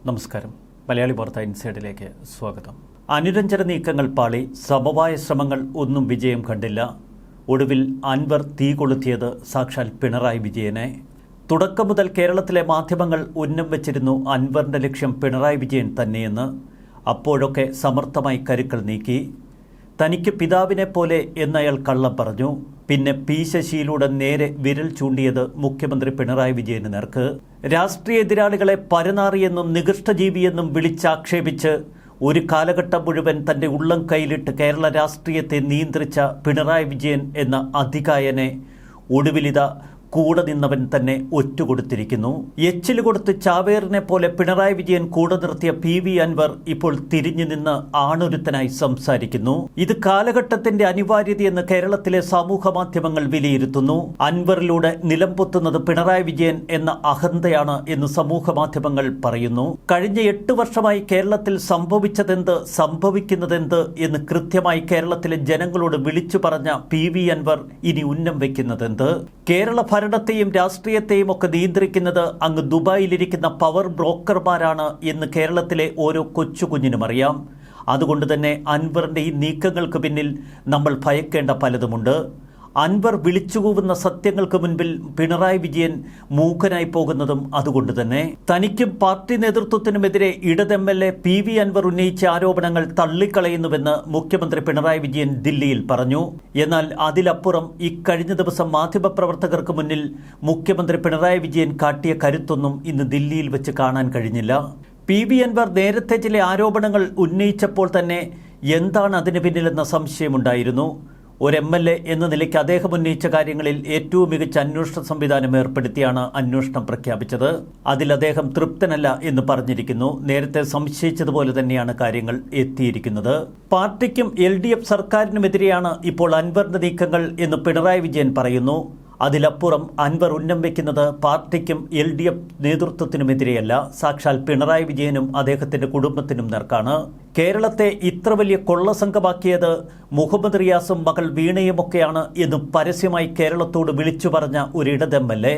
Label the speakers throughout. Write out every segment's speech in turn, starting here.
Speaker 1: നമസ്കാരം. മലയാളി വാർത്ത ഇൻസൈഡിലേക്ക് സ്വാഗതം. അനുരഞ്ജന നീക്കങ്ങൾ പാളി, സമവായ ശ്രമങ്ങൾ ഒന്നും വിജയം കണ്ടില്ല. ഒടുവിൽ അൻവർ തീ കൊളുത്തിയത് സാക്ഷാൽ പിണറായി വിജയനെ. തുടക്കം മുതൽ കേരളത്തിലെ മാധ്യമങ്ങൾ ഉന്നം വെച്ചിരുന്നു അൻവറിന്റെ ലക്ഷ്യം പിണറായി വിജയൻ തന്നെയെന്ന്. അപ്പോഴൊക്കെ സമർത്ഥമായി കരുക്കൾ നീക്കി. തനിക്ക് പിതാവിനെ പോലെ എന്നയാൾ കള്ളം പറഞ്ഞു. പിന്നെ പി ശശിയിലൂടെ നേരെ വിരൽ ചൂണ്ടിയത് മുഖ്യമന്ത്രി പിണറായി വിജയന് നേർക്ക്. രാഷ്ട്രീയ എതിരാളികളെ പരനാറിയെന്നും നികൃഷ്ടജീവിയെന്നും വിളിച്ചാക്ഷേപിച്ച് ഒരു കാലഘട്ടം മുഴുവൻ തന്റെ ഉള്ളം കൈയിലിട്ട് കേരള രാഷ്ട്രീയത്തെ നിയന്ത്രിച്ച പിണറായി വിജയൻ എന്ന അധികായനെ ഒടുവിലിത കൂടെ നിന്നവൻ തന്നെ ഒറ്റുകൊടുത്തിരിക്കുന്നു. എച്ചില് കൊടുത്ത് ചാവേറിനെ പോലെ പിണറായി വിജയൻ കൂടെ നിർത്തിയ PV അൻവർ ഇപ്പോൾ തിരിഞ്ഞു നിന്ന് ആണൊരുത്തനായി സംസാരിക്കുന്നു. ഇത് കാലഘട്ടത്തിന്റെ അനിവാര്യതയെന്ന് കേരളത്തിലെ സമൂഹ മാധ്യമങ്ങൾ വിലയിരുത്തുന്നു. അൻവറിലൂടെ നിലംപൊത്തുന്നത് പിണറായി വിജയൻ എന്ന അഹന്തയാണ് എന്ന് സമൂഹ മാധ്യമങ്ങൾ പറയുന്നു. കഴിഞ്ഞ 8 വർഷമായി കേരളത്തിൽ സംഭവിച്ചതെന്ത്, സംഭവിക്കുന്നതെന്ത് എന്ന് കൃത്യമായി കേരളത്തിലെ ജനങ്ങളോട് വിളിച്ചു പറഞ്ഞ PV അൻവർ ഇനി ഉന്നം വയ്ക്കുന്നതെന്ത്? കേരള ഭരണത്തെയും രാഷ്ട്രീയത്തെയും ഒക്കെ നിയന്ത്രിക്കുന്നത് അങ്ങ് ദുബായിലിരിക്കുന്ന പവർ ബ്രോക്കർമാരാണ് എന്ന് കേരളത്തിലെ ഓരോ കൊച്ചുകുഞ്ഞിനും അറിയാം. അതുകൊണ്ട് തന്നെ അൻവറിന്റെ ഈ നീക്കങ്ങൾക്ക് പിന്നിൽ നമ്മൾ ഭയക്കേണ്ട പലതുമുണ്ട്. അൻവർ വിളിച്ചുകൂവുന്ന സത്യങ്ങൾക്ക് മുൻപിൽ പിണറായി വിജയൻ മൂകനായി പോകുന്നതും അതുകൊണ്ട് തന്നെ. തനിക്കും പാർട്ടി നേതൃത്വത്തിനുമെതിരെ ഇടത് MLA PV അൻവർ ഉന്നയിച്ച ആരോപണങ്ങൾ തള്ളിക്കളയുന്നുവെന്ന് മുഖ്യമന്ത്രി പിണറായി വിജയൻ ദില്ലിയിൽ പറഞ്ഞു. എന്നാൽ അതിലപ്പുറം ഇക്കഴിഞ്ഞ ദിവസം മാധ്യമപ്രവർത്തകർക്ക് മുന്നിൽ മുഖ്യമന്ത്രി പിണറായി വിജയൻ കാട്ടിയ കരുത്തൊന്നും ഇന്ന് ദില്ലിയിൽ വെച്ച് കാണാൻ കഴിഞ്ഞില്ല. PV അൻവർ നേരത്തെ ചില ആരോപണങ്ങൾ ഉന്നയിച്ചപ്പോൾ തന്നെ എന്താണ് അതിന് പിന്നിലെന്ന സംശയമുണ്ടായിരുന്നു. ഒരു MLA എന്ന നിലയ്ക്ക് അദ്ദേഹം ഉന്നയിച്ച കാര്യങ്ങളിൽ ഏറ്റവും മികച്ച അന്വേഷണ സംവിധാനം ഏർപ്പെടുത്തിയാണ് അന്വേഷണം പ്രഖ്യാപിച്ചത്. അതിൽ അദ്ദേഹം തൃപ്തനല്ല എന്ന് പറഞ്ഞിരിക്കുന്നു. നേരത്തെ സംശയിച്ചതുപോലെ തന്നെയാണ് കാര്യങ്ങൾ എത്തിയിരിക്കുന്നത്. പാർട്ടിക്കും LDF സർക്കാരിനുമെതിരെയാണ് ഇപ്പോൾ അൻവറിന്റെ നീക്കങ്ങൾ എന്ന് പിണറായി വിജയൻ പറയുന്നു. അതിലപ്പുറം അൻവർ ഉന്നം വയ്ക്കുന്നത് പാർട്ടിക്കും LDF നേതൃത്വത്തിനുമെതിരെയല്ല, സാക്ഷാൽ പിണറായി വിജയനും അദ്ദേഹത്തിന്റെ കുടുംബത്തിനും നേർക്കാണ്. കേരളത്തെ ഇത്ര വലിയ കൊള്ളസംഘമാക്കിയത് മുഹമ്മദ് റിയാസും മകൾ വീണയുമൊക്കെയാണ് എന്ന് പരസ്യമായി കേരളത്തോട് വിളിച്ചു പറഞ്ഞ ഒരു ഇടത് MLA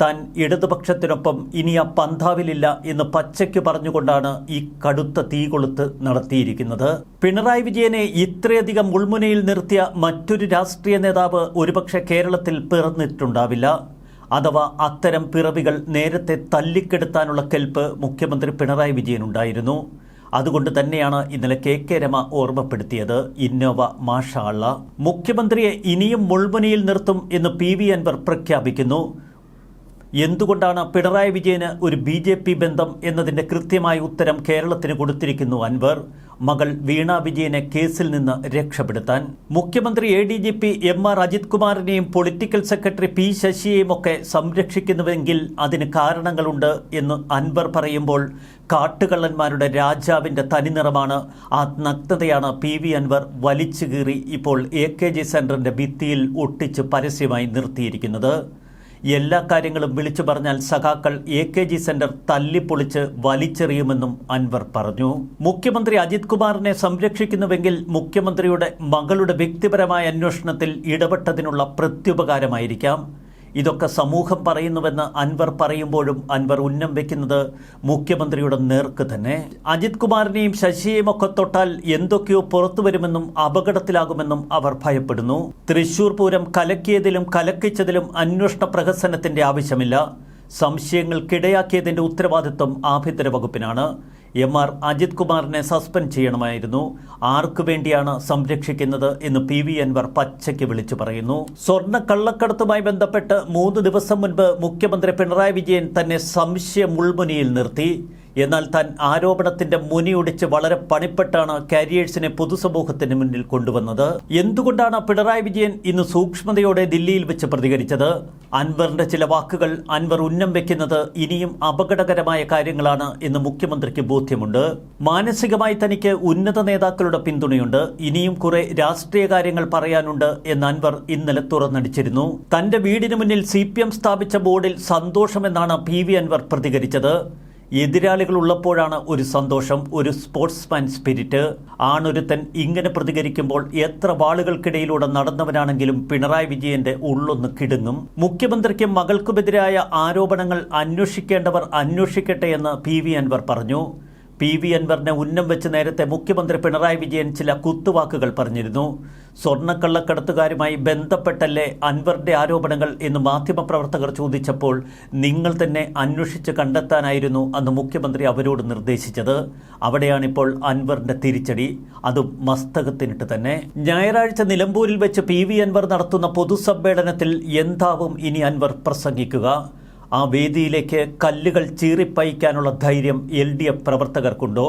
Speaker 1: താൻ ഇടതുപക്ഷത്തിനൊപ്പം ഇനി ആ പന്ഥാവിലില്ല എന്ന് പച്ചയ്ക്ക് പറഞ്ഞുകൊണ്ടാണ് ഈ കടുത്ത തീ കൊളുത്ത് നടത്തിയിരിക്കുന്നത്. പിണറായി വിജയനെ ഇത്രയധികം മുൾമുനയിൽ നിർത്തിയ മറ്റൊരു രാഷ്ട്രീയ നേതാവ് ഒരുപക്ഷെ കേരളത്തിൽ പിറന്നിട്ടുണ്ടാവില്ല. അഥവാ അത്തരം പിറവികൾ നേരത്തെ തല്ലിക്കെടുത്താനുള്ള കെൽപ്പ് മുഖ്യമന്ത്രി പിണറായി വിജയനുണ്ടായിരുന്നു. അതുകൊണ്ട് തന്നെയാണ് ഇന്നലെ KK രമ ഓർമ്മപ്പെടുത്തിയത്, ഇന്നോവ മാഷാ അല്ലാ. മുഖ്യമന്ത്രിയെ ഇനിയും മുൾമുനയിൽ നിർത്തും എന്ന് PV അൻവർ പ്രഖ്യാപിക്കുന്നു. എന്തുകൊണ്ടാണ് പിണറായി വിജയന് ഒരു BJP ബന്ധം എന്നതിന്റെ കൃത്യമായ ഉത്തരം കേരളത്തിന് കൊടുത്തിരിക്കുന്നു അൻവർ. മകൾ വീണ വിജയനെ കേസിൽ നിന്ന് രക്ഷപ്പെടുത്താൻ മുഖ്യമന്ത്രി ADGP MR അജിത് കുമാറിനെയും പൊളിറ്റിക്കൽ സെക്രട്ടറി P ശശിയെയും ഒക്കെ സംരക്ഷിക്കുന്നുവെങ്കിൽ അതിന് കാരണങ്ങളുണ്ട് എന്ന് അൻവർ പറയുമ്പോൾ കാട്ടുകള്ളന്മാരുടെ രാജാവിന്റെ തനിനിറമാണ്, ആ നഗ്നതയാണ് PV അൻവർ വലിച്ചു കീറി ഇപ്പോൾ AKG സെന്ററിന്റെ ഭിത്തിയിൽ ഒട്ടിച്ച് പരസ്യമായി നിർത്തിയിരിക്കുന്നത്. എല്ലാ കാര്യങ്ങളും വിളിച്ചു പറഞ്ഞാൽ സഖാക്കൾ AKG സെന്റർ തല്ലിപ്പൊളിച്ച് വലിച്ചെറിയുമെന്നും അൻവർ പറഞ്ഞു. മുഖ്യമന്ത്രി അജിത് കുമാറിനെ സംരക്ഷിക്കുന്നുവെങ്കിൽ മുഖ്യമന്ത്രിയുടെ മകളുടെ വ്യക്തിപരമായ അന്വേഷണത്തിൽ ഇടപെട്ടതിനുള്ള പ്രത്യുപകാരമായിരിക്കാം. ഇതൊക്കെ സമൂഹം പറയുന്നുവെന്ന് അൻവർ പറയുമ്പോഴും അൻവർ ഉന്നം വയ്ക്കുന്നത് മുഖ്യമന്ത്രിയുടെ നേർക്ക് തന്നെ. അജിത് കുമാറിനെയും ശശിയെയും ഒക്കെ തൊട്ടാൽ എന്തൊക്കെയോ പുറത്തു വരുമെന്നും അപകടത്തിലാകുമെന്നും അവർ ഭയപ്പെടുന്നു. തൃശൂർ പൂരം കലക്കിയതിലും കലക്കിച്ചതിലും അന്വേഷണ പ്രഹസനത്തിന്റെ ആവശ്യമില്ല. സംശയങ്ങൾക്കിടയാക്കിയതിന്റെ ഉത്തരവാദിത്വം ആഭ്യന്തര വകുപ്പിനാണ്. MR അജിത് കുമാറിനെ സസ്പെൻഡ് ചെയ്യണമായിരുന്നു. ആർക്കു വേണ്ടിയാണ് സംരക്ഷിക്കുന്നത് എന്ന് PV അൻവർ പച്ചയ്ക്ക് വിളിച്ചു പറയുന്നു. സ്വർണ്ണ കള്ളക്കടത്തുമായി ബന്ധപ്പെട്ട് 3 ദിവസം മുൻപ് മുഖ്യമന്ത്രി പിണറായി വിജയൻ തന്നെ സംശയ മുൾമുനയിൽ നിർത്തി. എന്നാൽ താൻ ആരോപണത്തിന്റെ മുനിയൊടിച്ച് വളരെ പണിപ്പെട്ടാണ് കാരിയേഴ്സിനെ പൊതുസമൂഹത്തിന് മുന്നിൽ കൊണ്ടുവന്നത്. എന്തുകൊണ്ടാണ് പിണറായി വിജയൻ ഇന്ന് സൂക്ഷ്മതയോടെ ദില്ലിയിൽ വെച്ച് പ്രതികരിച്ചത്? അൻവറിന്റെ ചില വാക്കുകൾ അൻവർ ഉന്നം വെക്കുന്നത് ഇനിയും അപകടകരമായ കാര്യങ്ങളാണ് എന്ന് മുഖ്യമന്ത്രിക്ക് ബോധ്യമുണ്ട്. മാനസികമായി തനിക്ക് ഉന്നത നേതാക്കളുടെ പിന്തുണയുണ്ട്, ഇനിയും കുറെ രാഷ്ട്രീയ കാര്യങ്ങൾ പറയാനുണ്ട് എന്ന് അൻവർ ഇന്നലെ തുറന്നടിച്ചിരുന്നു. തന്റെ വീടിന് മുന്നിൽ CPM സ്ഥാപിച്ച ബോർഡിൽ സന്തോഷമെന്നാണ് PV അൻവർ പ്രതികരിച്ചത്. എതിരാളികൾ ഉള്ളപ്പോഴാണ് ഒരു സന്തോഷം, ഒരു സ്പോർട്സ്മാൻ സ്പിരിറ്റ്. ആണൊരുത്തൻ ഇങ്ങനെ പ്രതികരിക്കുമ്പോൾ എത്ര വാളുകൾക്കിടയിലൂടെ നടന്നവനാണെങ്കിലും പിണറായി വിജയന്റെ ഉള്ളൊന്ന് കിടുങ്ങും. മുഖ്യമന്ത്രിക്കും മകൾക്കുമെതിരായ ആരോപണങ്ങൾ അന്വേഷിക്കേണ്ടവർ അന്വേഷിക്കട്ടെ എന്ന് PV അൻവർ പറഞ്ഞു. PV അൻവറിനെ ഉന്നം വെച്ച് നേരത്തെ മുഖ്യമന്ത്രി പിണറായി വിജയൻ ചില കുത്തുവാക്കുകൾ പറഞ്ഞിരുന്നു. സ്വർണ്ണക്കള്ളക്കടത്തുകാരുമായി ബന്ധപ്പെട്ടല്ലേ അൻവറിന്റെ ആരോപണങ്ങൾ എന്ന് മാധ്യമപ്രവർത്തകർ ചോദിച്ചപ്പോൾ നിങ്ങൾ തന്നെ അന്വേഷിച്ച് കണ്ടെത്താനായിരുന്നു അന്ന് മുഖ്യമന്ത്രി അവരോട് നിർദ്ദേശിച്ചത്. അവിടെയാണിപ്പോൾ അൻവറിന്റെ തിരിച്ചടി, അതും മസ്തകത്തിനിട്ട് തന്നെ. ഞായറാഴ്ച നിലമ്പൂരിൽ വെച്ച് PV അൻവർ നടത്തുന്ന പൊതുസമ്മേളനത്തിൽ എന്താവും ഇനി അൻവർ പ്രസംഗിക്കുക? ആ വേദിയിലേക്ക് കല്ലുകൾ ചീറിപ്പയക്കാനുള്ള ധൈര്യം LDF പ്രവർത്തകർക്കുണ്ടോ?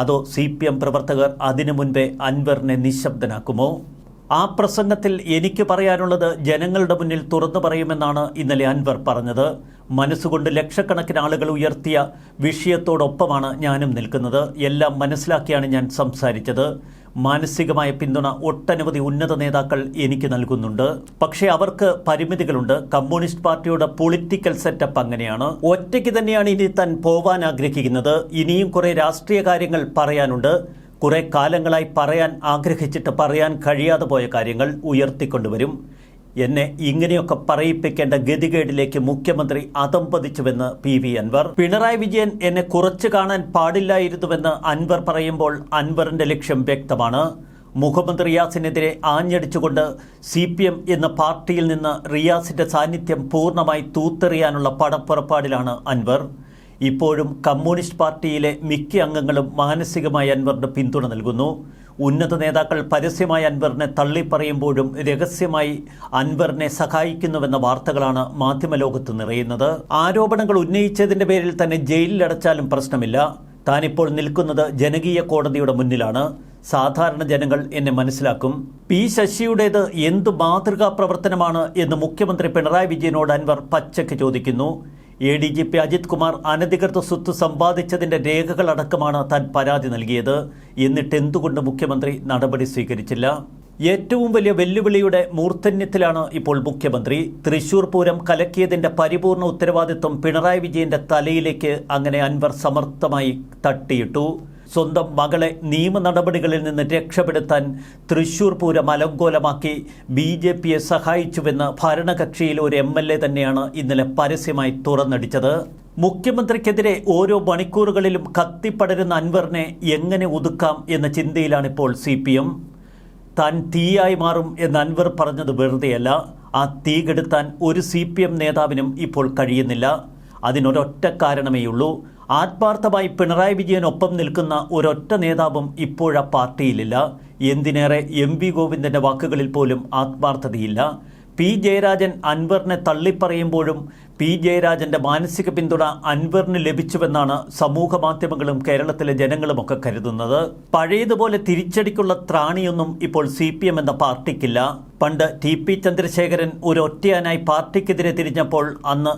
Speaker 1: അതോ CPM പ്രവർത്തകർ അതിനു മുൻപേ അൻവറിനെ നിശബ്ദനാക്കുമോ? ആ പ്രസംഗത്തിൽ എനിക്ക് പറയാനുള്ളത് ജനങ്ങളുടെ മുന്നിൽ തുറന്നു പറയുമെന്നാണ് ഇന്നലെ അൻവർ പറഞ്ഞത്. മനസ്സുകൊണ്ട് ലക്ഷക്കണക്കിന് ആളുകൾ ഉയർത്തിയ വിഷയത്തോടൊപ്പമാണ് ഞാനും നിൽക്കുന്നത്. എല്ലാം മനസ്സിലാക്കിയാണ് ഞാൻ സംസാരിച്ചത്. മാനസികമായ പിന്തുണ ഒട്ടനവധി ഉന്നത നേതാക്കൾ എനിക്ക് നൽകുന്നുണ്ട്. പക്ഷേ അവർക്ക് പരിമിതികളുണ്ട്. കമ്മ്യൂണിസ്റ്റ് പാർട്ടിയുടെ പൊളിറ്റിക്കൽ സെറ്റപ്പ് അങ്ങനെയാണ്. ഒറ്റയ്ക്ക് തന്നെയാണ് ഇനി താൻ പോവാൻ ആഗ്രഹിക്കുന്നത്. ഇനിയും കുറെ രാഷ്ട്രീയ കാര്യങ്ങൾ പറയാനുണ്ട്. കുറെ കാലങ്ങളായി പറയാൻ ആഗ്രഹിച്ചിട്ട് പറയാൻ കഴിയാതെ പോയ കാര്യങ്ങൾ ഉയർത്തിക്കൊണ്ടുവരും. എന്നെ ഇങ്ങനെയൊക്കെ പറയിപ്പിക്കേണ്ട ഗതികേടിലേക്ക് മുഖ്യമന്ത്രി അതമ്പതിച്ചുവെന്ന് PV അൻവർ. പിണറായി വിജയൻ എന്നെ കുറച്ചു കാണാൻ പാടില്ലായിരുന്നുവെന്ന് അൻവർ പറയുമ്പോൾ അൻവറിന്റെ ലക്ഷ്യം വ്യക്തമാണ്. മുഹമ്മദ് റിയാസിനെതിരെ ആഞ്ഞടിച്ചുകൊണ്ട് CPM എന്ന പാർട്ടിയിൽ നിന്ന് റിയാസിന്റെ സാന്നിധ്യം പൂർണ്ണമായി തൂത്തെറിയാനുള്ള പടപ്പുറപ്പാടിലാണ് അൻവർ. ഇപ്പോഴും കമ്മ്യൂണിസ്റ്റ് പാർട്ടിയിലെ മിക്ക അംഗങ്ങളും മാനസികമായി അൻവറിന് പിന്തുണ നൽകുന്നു. ഉന്നത നേതാക്കൾ പരസ്യമായി അൻവറിനെ തള്ളിപ്പറയുമ്പോഴും രഹസ്യമായി അൻവറിനെ സഹായിക്കുന്നുവെന്ന വാർത്തകളാണ് മാധ്യമലോകത്ത് നിറയുന്നത്. ആരോപണങ്ങൾ ഉന്നയിച്ചതിന്റെ പേരിൽ തന്നെ ജയിലിലടച്ചാലും പ്രശ്നമില്ല. താനിപ്പോൾ നിൽക്കുന്നത് ജനകീയ കോടതിയുടെ മുന്നിലാണ്. സാധാരണ ജനങ്ങൾ എന്നെ മനസ്സിലാക്കും. P ശശിയുടേത് എന്തു മാതൃകാ പ്രവർത്തനമാണ് എന്ന് മുഖ്യമന്ത്രി പിണറായി വിജയനോട് അൻവർ പച്ചയ്ക്ക് ചോദിക്കുന്നു. ADGP അജിത് കുമാർ അനധികൃത സ്വത്ത് സമ്പാദിച്ചതിന്റെ രേഖകളടക്കമാണ് താൻ പരാതി നൽകിയത്. എന്നിട്ട് എന്തുകൊണ്ട് മുഖ്യമന്ത്രി നടപടി സ്വീകരിച്ചില്ല? ഏറ്റവും വലിയ വെല്ലുവിളിയുടെ മൂർധന്യത്തിലാണ് ഇപ്പോൾ മുഖ്യമന്ത്രി. തൃശൂർ പൂരം കലക്കിയതിന്റെ പരിപൂർണ ഉത്തരവാദിത്വം പിണറായി വിജയന്റെ തലയിലേക്ക് അങ്ങനെ അൻവർ സമർത്ഥമായി തട്ടിയിട്ടു. സ്വന്തം മകളെ നിയമ നടപടികളിൽ നിന്ന് രക്ഷപ്പെടുത്താൻ തൃശൂർ പൂരം അലങ്കോലമാക്കി BJPയെ സഹായിച്ചുവെന്ന് ഭരണകക്ഷിയിലെ ഒരു MLA തന്നെയാണ് ഇന്നലെ പരസ്യമായി തുറന്നടിച്ചത്. മുഖ്യമന്ത്രിക്കെതിരെ ഓരോ മണിക്കൂറുകളിലും കത്തിപ്പടരുന്ന അൻവറിനെ എങ്ങനെ ഒതുക്കാം എന്ന ചിന്തയിലാണിപ്പോൾ CPM. താൻ തീയായി മാറും എന്ന് അൻവർ പറഞ്ഞത് വെറുതെയല്ല. ആ തീ കെടുത്താൻ ഒരു CPM നേതാവിനും ഇപ്പോൾ കഴിയുന്നില്ല. അതിനൊരൊറ്റ കാരണമേയുള്ളൂ. ആത്മാർത്ഥമായി പിണറായി വിജയനൊപ്പം നിൽക്കുന്ന ഒരൊറ്റ നേതാവും ഇപ്പോഴാ പാർട്ടിയിലില്ല. എന്തിനേറെ MV ഗോവിന്ദന്റെ വാക്കുകളിൽ പോലും ആത്മാർത്ഥതയില്ല. P ജയരാജൻ അൻവറിനെ തള്ളിപ്പറയുമ്പോഴും P ജയരാജന്റെ മാനസിക പിന്തുണ അൻവറിന് ലഭിച്ചുവെന്നാണ് സമൂഹ മാധ്യമങ്ങളും കേരളത്തിലെ ജനങ്ങളുമൊക്കെ കരുതുന്നത്. പഴയതുപോലെ തിരിച്ചടിക്കുള്ള ത്രാണിയൊന്നും ഇപ്പോൾ CPM എന്ന പാർട്ടിക്കില്ല. പണ്ട് TP ചന്ദ്രശേഖരൻ ഒരു ഒറ്റയാനായി പാർട്ടിക്കെതിരെ തിരിഞ്ഞപ്പോൾ അന്ന്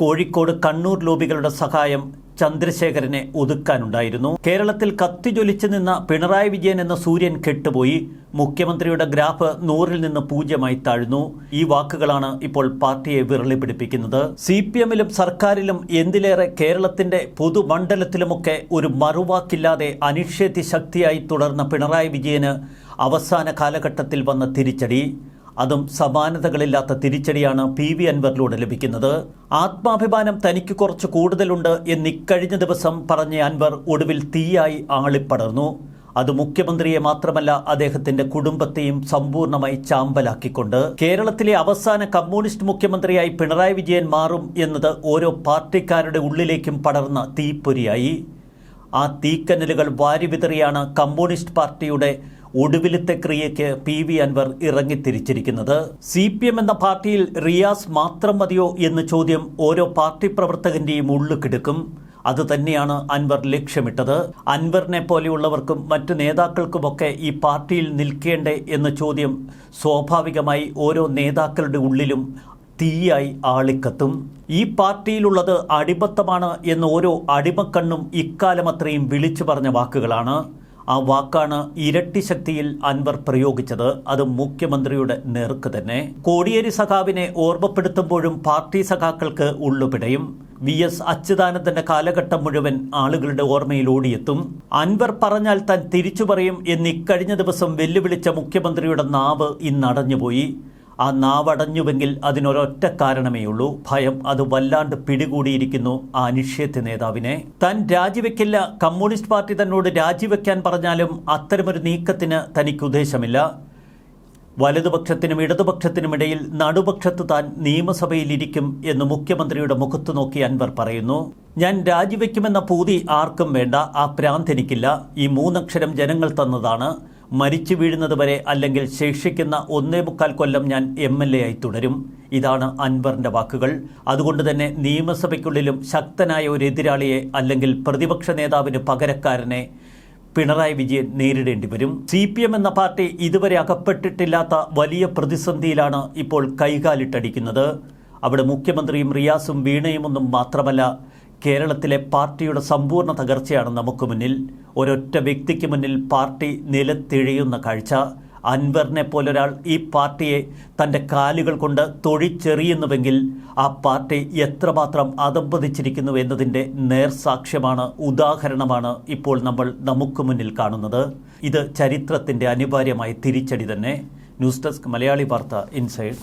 Speaker 1: കോഴിക്കോട് കണ്ണൂർ ലോബികളുടെ സഹായം ചന്ദ്രശേഖരനെ ഒതുക്കാനുണ്ടായിരുന്നു. കേരളത്തിൽ കത്തിജ്വലിച്ചു നിന്ന പിണറായി വിജയൻ എന്ന സൂര്യൻ കെട്ടുപോയി. മുഖ്യമന്ത്രിയുടെ ഗ്രാഫ് 100-ൽ നിന്ന് 0-ആയി താഴ്ന്നു. ഈ വാക്കുകളാണ് ഇപ്പോൾ പാർട്ടിയെ വിരളി പിടിപ്പിക്കുന്നത്. CPMലും സർക്കാരിലും എന്തിലേറെ കേരളത്തിന്റെ പൊതുമണ്ഡലത്തിലുമൊക്കെ ഒരു മറുവാക്കില്ലാതെ അനിഷേധ്യ ശക്തിയായി തുടർന്ന പിണറായി വിജയന് അവസാന കാലഘട്ടത്തിൽ വന്ന തിരിച്ചടി, അതും സമാനതകളില്ലാത്ത തിരിച്ചടിയാണ് PV അൻവറിലൂടെ ലഭിക്കുന്നത്. ആത്മാഭിമാനം തനിക്ക് കുറച്ച് കൂടുതലുണ്ട് എന്നിക്കഴിഞ്ഞ ദിവസം പറഞ്ഞ അൻവർ ഒടുവിൽ തീയായി ആളിപ്പടർന്നു. അത് മുഖ്യമന്ത്രിയെ മാത്രമല്ല അദ്ദേഹത്തിന്റെ കുടുംബത്തെയും സമ്പൂർണ്ണമായി ചാമ്പലാക്കിക്കൊണ്ട് കേരളത്തിലെ അവസാന കമ്മ്യൂണിസ്റ്റ് മുഖ്യമന്ത്രിയായി പിണറായി വിജയൻ മാറും എന്നത് ഓരോ പാർട്ടിക്കാരുടെ ഉള്ളിലേക്കും പടർന്ന തീപ്പൊരിയായി. ആ തീക്കനലുകൾ വാരിവിതറിയാണ് കമ്മ്യൂണിസ്റ്റ് പാർട്ടിയുടെ ഒടുവിലത്തെ ക്രിയയ്ക്ക് PV അൻവർ ഇറങ്ങിത്തിരിച്ചിരിക്കുന്നത്. CPM എന്ന പാർട്ടിയിൽ റിയാസ് മാത്രം മതിയോ എന്ന ചോദ്യം ഓരോ പാർട്ടി പ്രവർത്തകന്റെയും ഉള്ളുകിടക്കും. അതുതന്നെയാണ് അൻവർ ലക്ഷ്യമിട്ടത്. അൻവറിനെ പോലെയുള്ളവർക്കും മറ്റു നേതാക്കൾക്കുമൊക്കെ ഈ പാർട്ടിയിൽ നിൽക്കേണ്ടേ എന്ന ചോദ്യം സ്വാഭാവികമായി ഓരോ നേതാക്കളുടെ ഉള്ളിലും തീയായി ആളിക്കത്തും. ഈ പാർട്ടിയിലുള്ളത് അടിമത്തമാണ് എന്ന് ഓരോ അടിമക്കണ്ണും ഇക്കാലം അത്രയും വിളിച്ചു പറഞ്ഞ വാക്കുകളാണ്. ആ വാക്കാണ് ഇരട്ടി ശക്തിയിൽ അൻവർ പ്രയോഗിച്ചത്. അത് മുഖ്യമന്ത്രിയുടെ നേർക്ക് തന്നെ. കോടിയേരി സഖാവിനെ ഓർമ്മപ്പെടുത്തുമ്പോഴും പാർട്ടി സഖാക്കൾക്ക് ഉള്ളുപിടയും. VS അച്യുതാനന്ദന്റെ കാലഘട്ടം മുഴുവൻ ആളുകളുടെ ഓർമ്മയിൽ ഓടിയെത്തും. അൻവർ പറഞ്ഞാൽ താൻ തിരിച്ചു പറയും എന്നിക്കഴിഞ്ഞ ദിവസം വെല്ലുവിളിച്ച മുഖ്യമന്ത്രിയുടെ നാവ് ഇന്നടഞ്ഞുപോയി. ആ നാവടഞ്ഞുവെങ്കിൽ അതിനൊരൊറ്റ കാരണമേയുള്ളൂ, ഭയം. അത് വല്ലാണ്ട് പിടികൂടിയിരിക്കുന്നു ആ അനിശ്ചിത നേതാവിനെ. താൻ രാജിവെക്കില്ല, കമ്മ്യൂണിസ്റ്റ് പാർട്ടി തന്നോട് രാജിവെക്കാൻ പറഞ്ഞാലും അത്തരമൊരു നീക്കത്തിന് തനിക്ക് ഉദ്ദേശമില്ല. വലതുപക്ഷത്തിനും ഇടതുപക്ഷത്തിനുമിടയിൽ നടുപക്ഷത്ത് താൻ നിയമസഭയിലിരിക്കും എന്ന് മുഖ്യമന്ത്രിയുടെ മുഖത്ത് നോക്കി അൻവർ പറയുന്നു. ഞാൻ രാജിവെക്കുമെന്ന പൂതി ആർക്കും വേണ്ട, ആ ഭ്രാന്ത് എനിക്കില്ല. ഈ 3 അക്ഷരം ജനങ്ങൾ തന്നതാണ്. മരിച്ചു വീഴുന്നത് വരെ അല്ലെങ്കിൽ ശേഷിക്കുന്ന 1.25 കൊല്ലം ഞാൻ MLA ആയി തുടരും. ഇതാണ് അൻവറിന്റെ വാക്കുകൾ. അതുകൊണ്ട് തന്നെ നിയമസഭയ്ക്കുള്ളിലും ശക്തനായ ഒരു എതിരാളിയെ അല്ലെങ്കിൽ പ്രതിപക്ഷ നേതാവിന് പകരക്കാരനെ പിണറായി വിജയൻ നേരിടേണ്ടി വരും. CPM എന്ന പാർട്ടി ഇതുവരെ അകപ്പെട്ടിട്ടില്ലാത്ത വലിയ പ്രതിസന്ധിയിലാണ് ഇപ്പോൾ കൈകാലിട്ടടിക്കുന്നത്. അവിടെ മുഖ്യമന്ത്രിയും റിയാസും വീണയുമൊന്നും മാത്രമല്ല, കേരളത്തിലെ പാർട്ടിയുടെ സമ്പൂർണ്ണ തകർച്ചയാണ് നമുക്ക് മുന്നിൽ. ഒരൊറ്റ വ്യക്തിക്ക് മുന്നിൽ പാർട്ടി നിലത്തിഴയുന്ന കാഴ്ച. അൻവറിനെ പോലൊരാൾ ഈ പാർട്ടിയെ തൻ്റെ കാലുകൾ കൊണ്ട് തൊഴിച്ചെറിയുന്നുവെങ്കിൽ ആ പാർട്ടി എത്രമാത്രം അധംപതിച്ചിരിക്കുന്നു എന്നതിൻ്റെ നേർസാക്ഷ്യമാണ്, ഉദാഹരണമാണ് ഇപ്പോൾ നമ്മൾ നമുക്ക് മുന്നിൽ കാണുന്നത്. ഇത് ചരിത്രത്തിൻ്റെ അനിവാര്യമായ തിരിച്ചടി തന്നെ. ന്യൂസ് ഡെസ്ക് മലയാളി വാർത്ത ഇൻസൈഡ്.